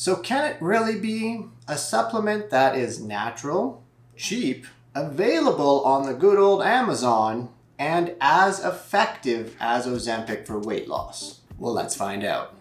So can it really be a supplement that is natural, cheap, available on the good old Amazon, and as effective as Ozempic for weight loss? Well, let's find out.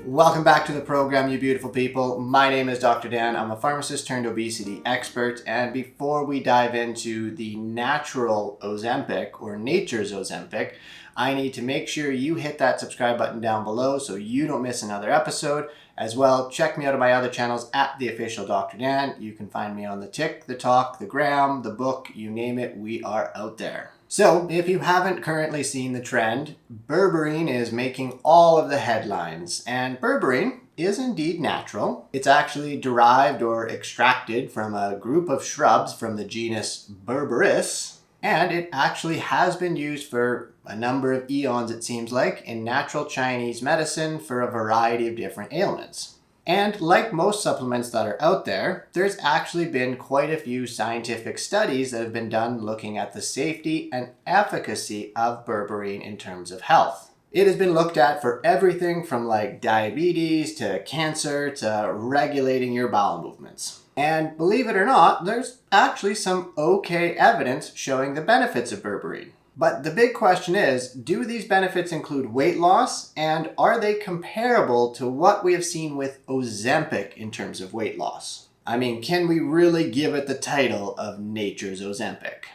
Welcome back to the program, you beautiful people. My name is Dr. Dan. I'm a pharmacist turned obesity expert. And before we dive into the natural Ozempic or nature's Ozempic, I need to make sure you hit that subscribe button down below so you don't miss another episode. As well, check me out on my other channels at The Official Dr. Dan. You can find me on the Tik, the Talk, the Gram, the Book, you name it, we are out there. So, if you haven't currently seen the trend, Berberine is making all of the headlines. And Berberine is indeed natural. It's actually derived or extracted from a group of shrubs from the genus Berberis. And it actually has been used for a number of eons, it seems like, in natural Chinese medicine for a variety of different ailments. And like most supplements that are out there, there's actually been quite a few scientific studies that have been done looking at the safety and efficacy of berberine in terms of health. It has been looked at for everything from like diabetes to cancer to regulating your bowel movements. And believe it or not, there's actually some okay evidence showing the benefits of berberine. But the big question is, do these benefits include weight loss, and are they comparable to what we have seen with Ozempic in terms of weight loss? I mean, can we really give it the title of nature's Ozempic?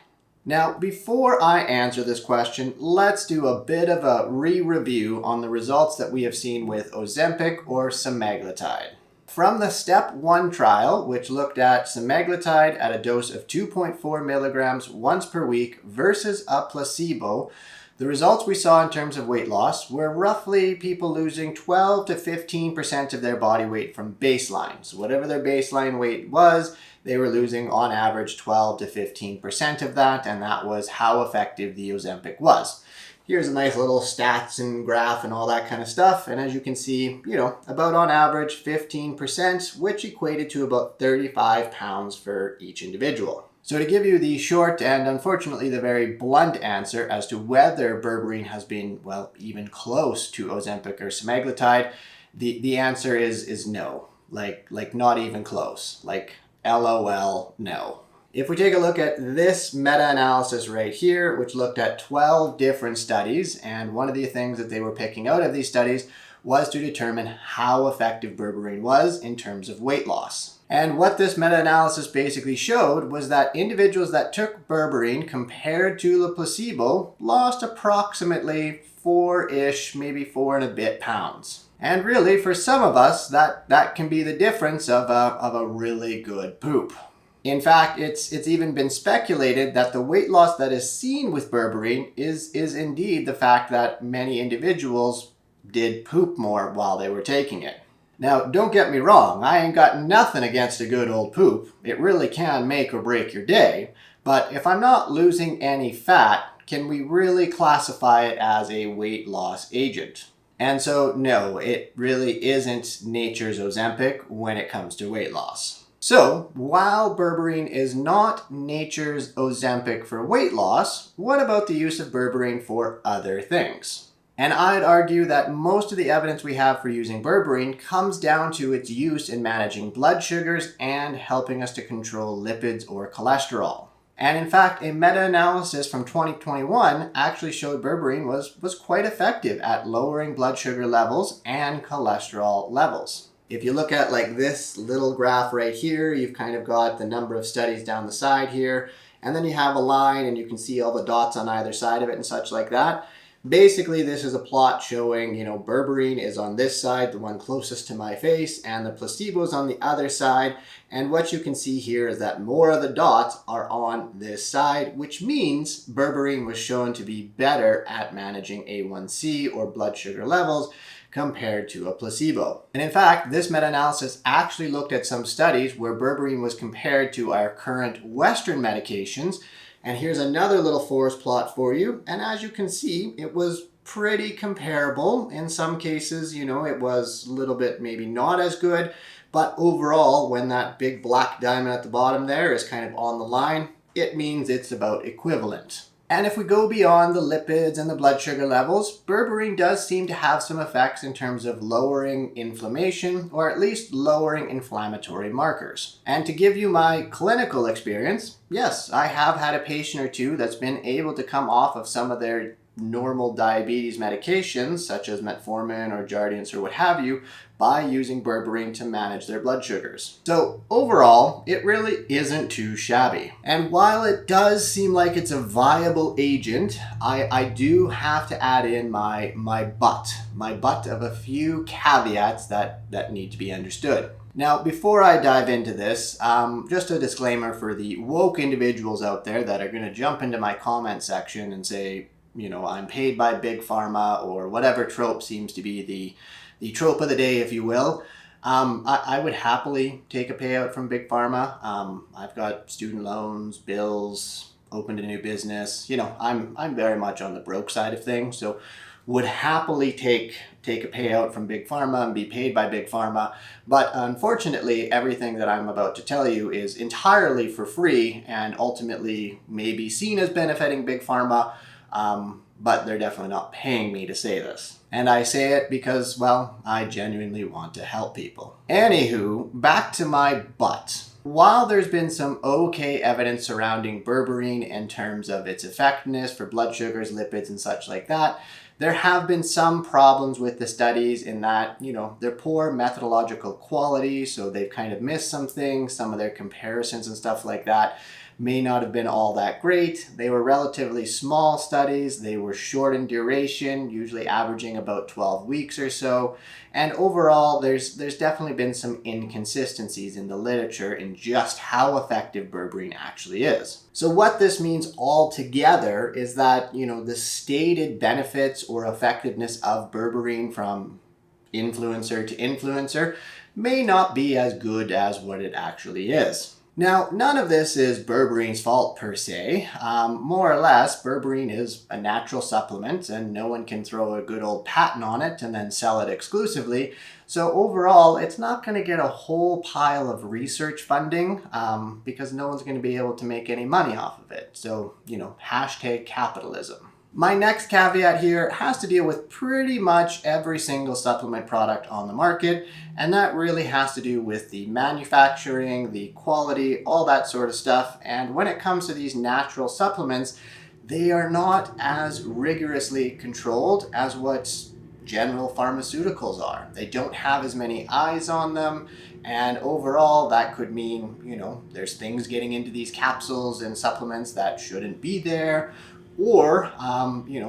Now, before I answer this question, let's do a bit of a re-review on the results that we have seen with Ozempic or semaglutide. From the Step 1 trial, which looked at semaglutide at a dose of 2.4 milligrams once per week versus a placebo, the results we saw in terms of weight loss were roughly people losing 12 to 15% of their body weight from baseline. So whatever their baseline weight was, they were losing on average 12 to 15% of that, and that was how effective the Ozempic was. Here's a nice little stats and graph and all that kind of stuff. And as you can see, about on average 15%, which equated to about 35 pounds for each individual. So to give you the short and unfortunately the very blunt answer as to whether berberine has been, well, even close to Ozempic or semaglutide, the answer is no. Like not even close. Like LOL, no. If we take a look at this meta-analysis right here, which looked at 12 different studies, and one of the things that they were picking out of these studies was to determine how effective berberine was in terms of weight loss. And what this meta-analysis basically showed was that individuals that took berberine compared to the placebo lost approximately 4-ish, maybe 4 and a bit pounds. And really, for some of us, that can be the difference of a really good poop. In fact, it's even been speculated that the weight loss that is seen with berberine is indeed the fact that many individuals did poop more while they were taking it. Now, don't get me wrong, I ain't got nothing against a good old poop. It really can make or break your day. But if I'm not losing any fat, can we really classify it as a weight loss agent? And so, no, it really isn't nature's Ozempic when it comes to weight loss. So, while berberine is not nature's Ozempic for weight loss, what about the use of berberine for other things? And I'd argue that most of the evidence we have for using berberine comes down to its use in managing blood sugars and helping us to control lipids or cholesterol. And in fact, a meta-analysis from 2021 actually showed berberine was quite effective at lowering blood sugar levels and cholesterol levels. If you look at like this little graph right here, you've kind of got the number of studies down the side here, and then you have a line and you can see all the dots on either side of it and such like that. Basically, this is a plot showing, berberine is on this side, the one closest to my face, and the placebo is on the other side. And what you can see here is that more of the dots are on this side, which means berberine was shown to be better at managing A1C or blood sugar levels compared to a placebo. And in fact, this meta-analysis actually looked at some studies where berberine was compared to our current Western medications. And here's another little forest plot for you. And as you can see, it was pretty comparable. In some cases, it was a little bit maybe not as good, but overall, when that big black diamond at the bottom there is kind of on the line, it means it's about equivalent. And if we go beyond the lipids and the blood sugar levels, berberine does seem to have some effects in terms of lowering inflammation, or at least lowering inflammatory markers. And to give you my clinical experience, yes, I have had a patient or two that's been able to come off of some of their normal diabetes medications, such as metformin or Jardiance or what have you, by using berberine to manage their blood sugars. So overall, it really isn't too shabby. And while it does seem like it's a viable agent, I do have to add in my butt of a few caveats that need to be understood. Now, before I dive into this, just a disclaimer for the woke individuals out there that are going to jump into my comment section and say, I'm paid by Big Pharma, or whatever trope seems to be the trope of the day, if you will. I would happily take a payout from Big Pharma. I've got student loans, bills, opened a new business. I'm very much on the broke side of things, so would happily take a payout from Big Pharma and be paid by Big Pharma. But unfortunately, everything that I'm about to tell you is entirely for free and ultimately may be seen as benefiting Big Pharma. But they're definitely not paying me to say this. And I say it because, well, I genuinely want to help people. Anywho, back to my butt. While there's been some okay evidence surrounding berberine in terms of its effectiveness for blood sugars, lipids, and such like that, there have been some problems with the studies in that, they're poor methodological quality, so they've kind of missed some things, some of their comparisons and stuff like that may not have been all that great. They were relatively small studies. They were short in duration, usually averaging about 12 weeks or so. And overall, there's definitely been some inconsistencies in the literature in just how effective berberine actually is. So what this means altogether is that, the stated benefits or effectiveness of berberine from influencer to influencer may not be as good as what it actually is. Now, none of this is berberine's fault per se. More or less, berberine is a natural supplement and no one can throw a good old patent on it and then sell it exclusively. So overall, it's not going to get a whole pile of research funding because no one's going to be able to make any money off of it. So, hashtag capitalism. My next caveat here has to deal with pretty much every single supplement product on the market, and that really has to do with the manufacturing, the quality, all that sort of stuff. And when it comes to these natural supplements, they are not as rigorously controlled as what general pharmaceuticals are. They don't have as many eyes on them, and overall that could mean, there's things getting into these capsules and supplements that shouldn't be there. Or,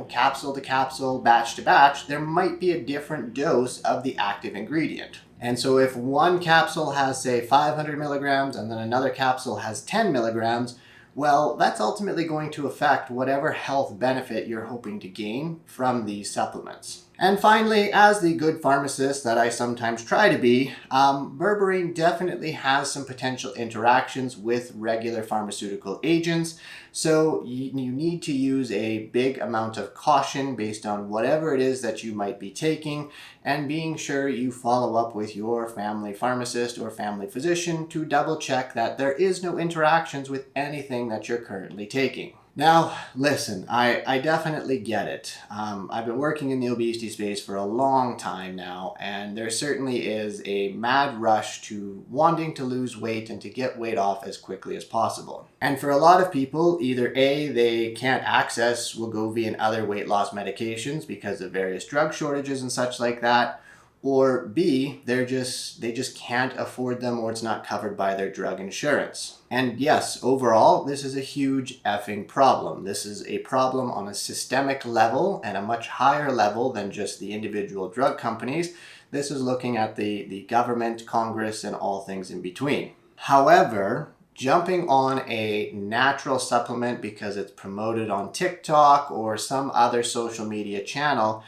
capsule to capsule, batch to batch, there might be a different dose of the active ingredient. And so if one capsule has, say, 500 milligrams and then another capsule has 10 milligrams, well, that's ultimately going to affect whatever health benefit you're hoping to gain from these supplements. And finally, as the good pharmacist that I sometimes try to be, berberine definitely has some potential interactions with regular pharmaceutical agents. So you need to use a big amount of caution based on whatever it is that you might be taking, and being sure you follow up with your family pharmacist or family physician to double check that there is no interactions with anything that you're currently taking. Now, listen, I definitely get it. I've been working in the obesity space for a long time now, and there certainly is a mad rush to wanting to lose weight and to get weight off as quickly as possible. And for a lot of people, either A, they can't access Wegovy and other weight loss medications because of various drug shortages and such like that, or B, they just can't afford them, or it's not covered by their drug insurance. And yes, overall, this is a huge effing problem. This is a problem on a systemic level and a much higher level than just the individual drug companies. This is looking at the government, Congress, and all things in between. However, jumping on a natural supplement because it's promoted on TikTok or some other social media channel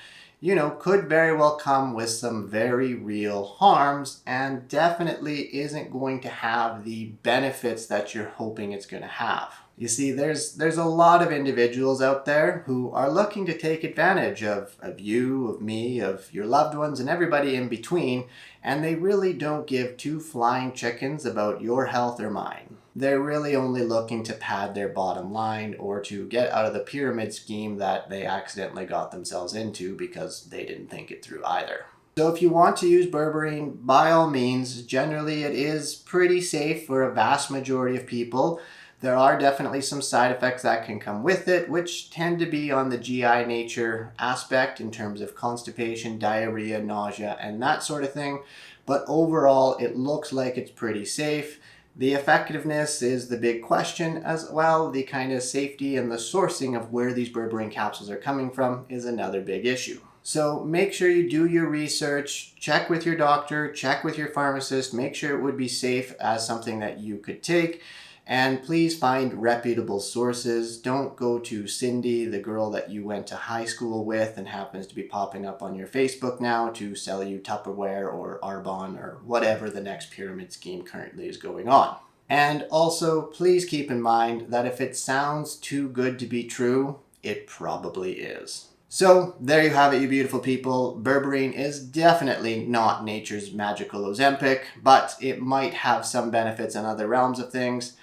could very well come with some very real harms and definitely isn't going to have the benefits that you're hoping it's going to have. You see, there's a lot of individuals out there who are looking to take advantage of you, of me, of your loved ones, and everybody in between, and they really don't give two flying chickens about your health or mine. They're really only looking to pad their bottom line or to get out of the pyramid scheme that they accidentally got themselves into because they didn't think it through either. So if you want to use berberine, by all means, generally it is pretty safe for a vast majority of people. There are definitely some side effects that can come with it, which tend to be on the GI nature aspect in terms of constipation, diarrhea, nausea, and that sort of thing. But overall, it looks like it's pretty safe. The effectiveness is the big question as well. The kind of safety and the sourcing of where these berberine capsules are coming from is another big issue. So make sure you do your research, check with your doctor, check with your pharmacist, make sure it would be safe as something that you could take. And please find reputable sources. Don't go to Cindy, the girl that you went to high school with and happens to be popping up on your Facebook now to sell you Tupperware or Arbonne or whatever the next pyramid scheme currently is going on. And also, please keep in mind that if it sounds too good to be true, it probably is. So there you have it, you beautiful people. Berberine is definitely not nature's magical Ozempic, but it might have some benefits in other realms of things.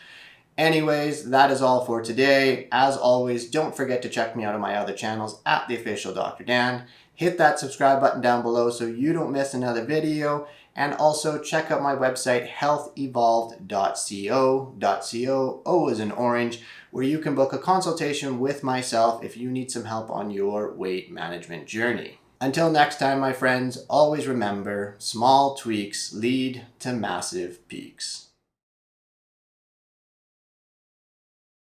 Anyways, that is all for today. As always, don't forget to check me out on my other channels at the official Dr. Dan. Hit that subscribe button down below so you don't miss another video. And also check out my website, healthevolved.co, O as in orange, where you can book a consultation with myself if you need some help on your weight management journey. Until next time, my friends, always remember, small tweaks lead to massive peaks.